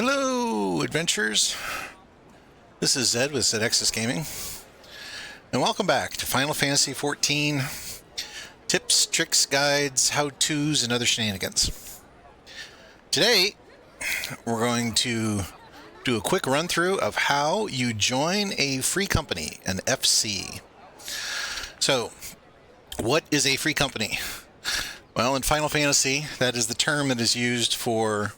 Hello, adventurers. This is Zed with ZXS Gaming, and welcome back to Final Fantasy XIV tips, tricks, guides, how-tos, and other shenanigans. Today, we're going to do a quick run-through of how you join a free company, an FC. So, what is a free company? Well, in Final Fantasy, that is the term that is used for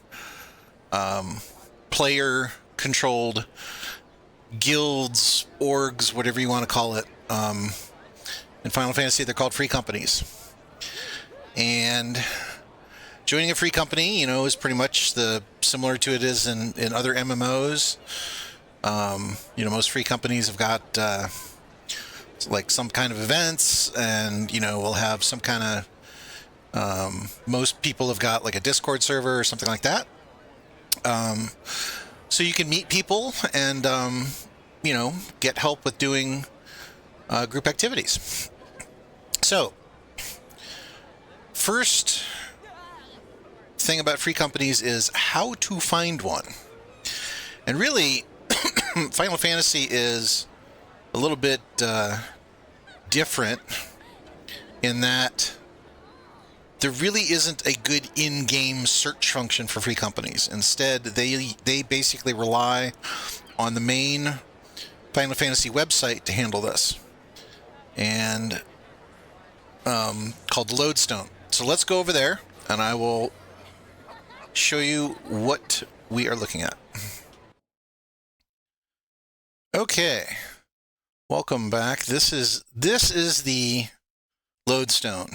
player-controlled guilds, orgs, whatever you want to call it. In Final Fantasy, they're called free companies. And joining a free company, you know, is pretty much similar to it is in other MMOs. You know, most free companies have got like some kind of events, and you know, will have some kind of most people have got like a Discord server or something like that. So you can meet people and, you know, get help with doing group activities. So, first thing about free companies is how to find one. And really, Final Fantasy is a little bit different in that there really isn't a good in-game search function for free companies. Instead, they basically rely on the main Final Fantasy website to handle this, and called Lodestone. So let's go over there, and I will show you what we are looking at. Okay, welcome back. This is the Lodestone.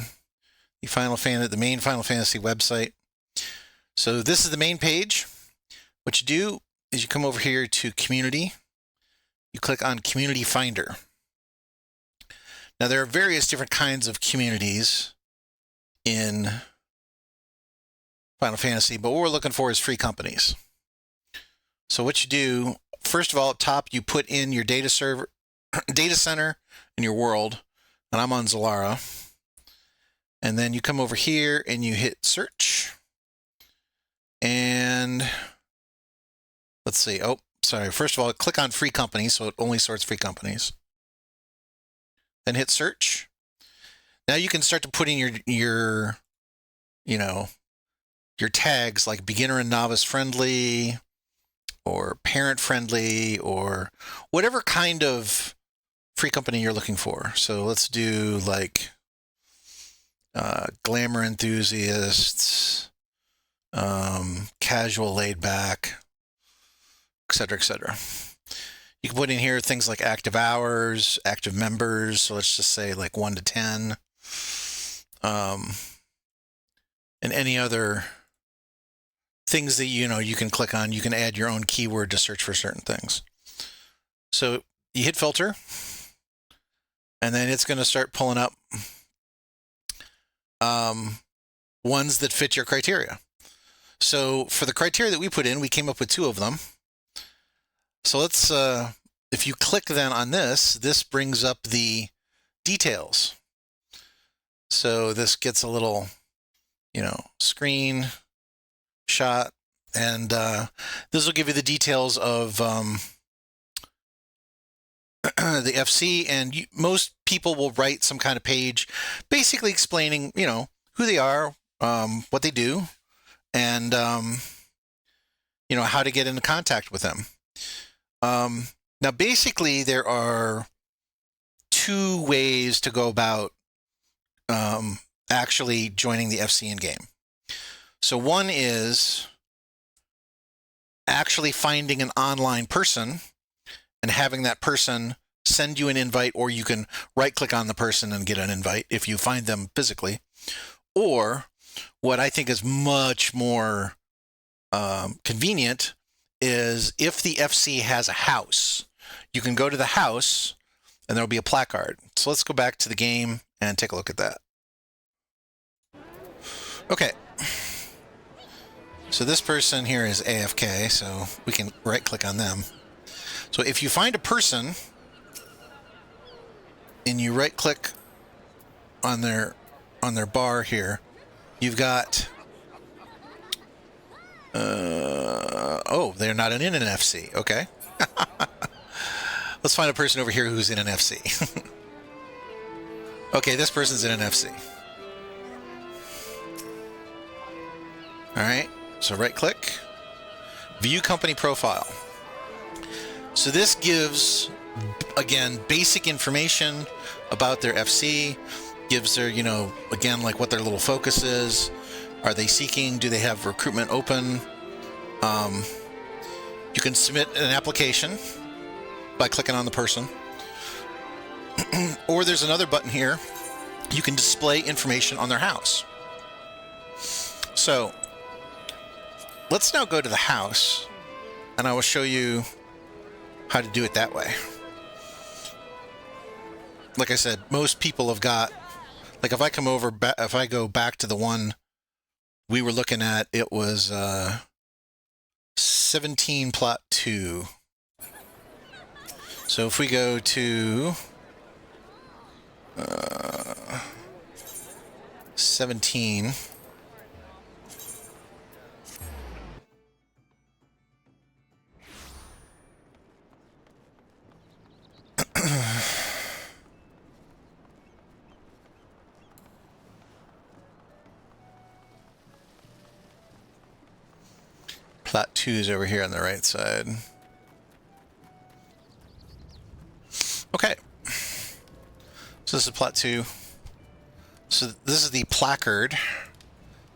The main Final Fantasy website. So this is the main page. What you do is you come over here to Community. You click on Community Finder. Now there are various different kinds of communities in Final Fantasy, but what we're looking for is free companies. So what you do, first of all, up top, you put in your data center in your world, and I'm on Zalara. And then you come over here and you hit search. And let's see. Oh, sorry. First of all, click on free companies, so it only sorts free companies. Then hit search. Now you can start to put in your tags like beginner and novice friendly, or parent friendly, or whatever kind of free company you're looking for. So let's do like glamour enthusiasts, casual laid back, etc., etc. You can put in here things like active hours, active members, so let's just say like 1 to 10, and any other things that you can click on. You can add your own keyword to search for certain things. So you hit filter, and then it's going to start pulling up ones that fit your criteria. So for the criteria that we put in, we came up with 2 of them. So let's, if you click then on this brings up the details. So this gets a little, screen shot, and this will give you the details of the FC, and most people will write some kind of page basically explaining, who they are, what they do, and, how to get into contact with them. Now, basically, there are 2 ways to go about actually joining the FC in-game. So one is actually finding an online person and having that person send you an invite, or you can right-click on the person and get an invite if you find them physically. Or what I think is much more convenient is if the FC has a house, you can go to the house and there'll be a placard. So let's go back to the game and take a look at that. Okay. So this person here is AFK, so we can right-click on them. So if you find a person and you right-click on their bar here, you've got Oh, they're not in an FC. Okay. Let's find a person over here who's in an FC. Okay, this person's in an FC. All right, so right click, view company profile. So this gives, again, basic information about their FC, gives their, again, like what their little focus is. Are they seeking? Do they have recruitment open? You can submit an application by clicking on the person. Or there's another button here. You can display information on their house. So let's now go to the house, and I will show you how to do it that way. Like I said, most people have got, like if I come over, if I go back to the one we were looking at, it was 17 plot 2. So if we go to 17, plot 2 is over here on the right side. Okay, so this is plot 2. So this is the placard.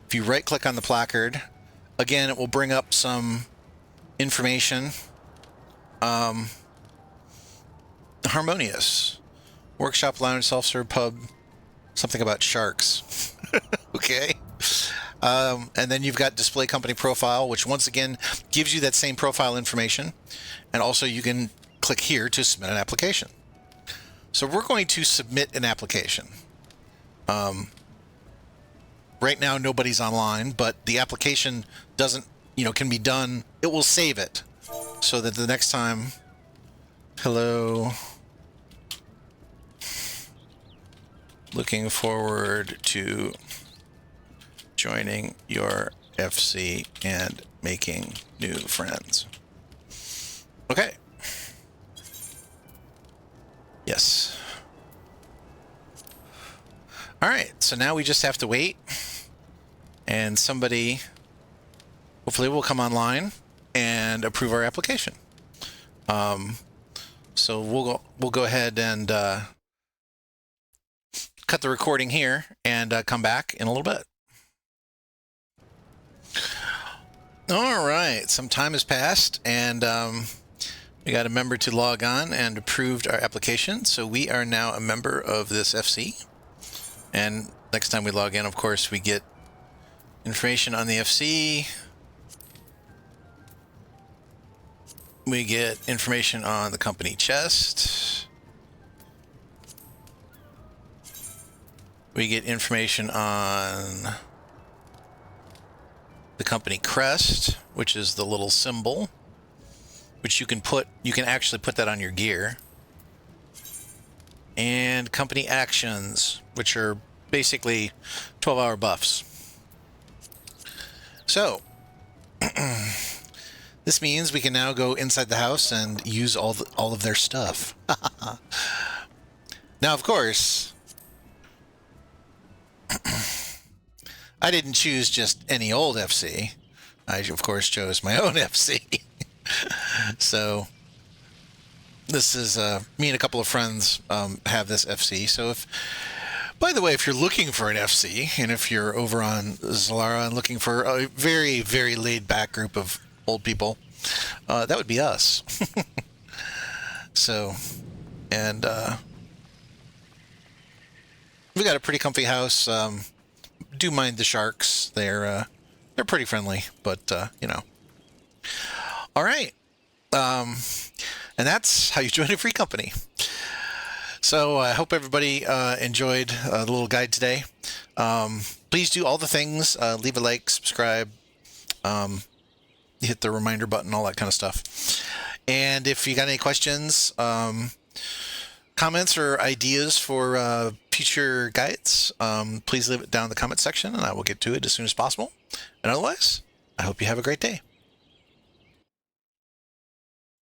If you right click on the placard, again, it will bring up some information. Harmonious. Workshop, lounge, self-serve, pub, something about sharks. Okay. And then you've got display company profile, which once again gives you that same profile information. And also you can click here to submit an application. So we're going to submit an application. Right now nobody's online, but the application doesn't, can be done. It will save it so that the next time, hello, looking forward to joining your FC and making new friends. Okay. Yes. All right, so now we just have to wait, and somebody hopefully will come online and approve our application. So we'll go ahead and cut the recording here and come back in a little bit. All right, some time has passed, and we got a member to log on and approved our application. So we are now a member of this FC. And next time we log in, of course, we get information on the FC. We get information on the company chest. We get information on the company crest, which is the little symbol, which you can actually put that on your gear. And company actions, which are basically 12-hour buffs. So this means we can now go inside the house and use all of their stuff. Now, of course, I didn't choose just any old FC. I, of course, chose my own FC. So this is me and a couple of friends have this FC. So by the way, if you're looking for an FC, and if you're over on Zalara and looking for a very, very laid-back group of old people, that would be us. So, and we got a pretty comfy house. Do mind the sharks. They're pretty friendly, but All right. And that's how you join a free company. So I hope everybody enjoyed the little guide today. Please do all the things. Leave a like, subscribe, hit the reminder button, all that kind of stuff. And if you got any questions, comments, or ideas for future guides, please leave it down in the comment section, and I will get to it as soon as possible. And otherwise, I hope you have a great day.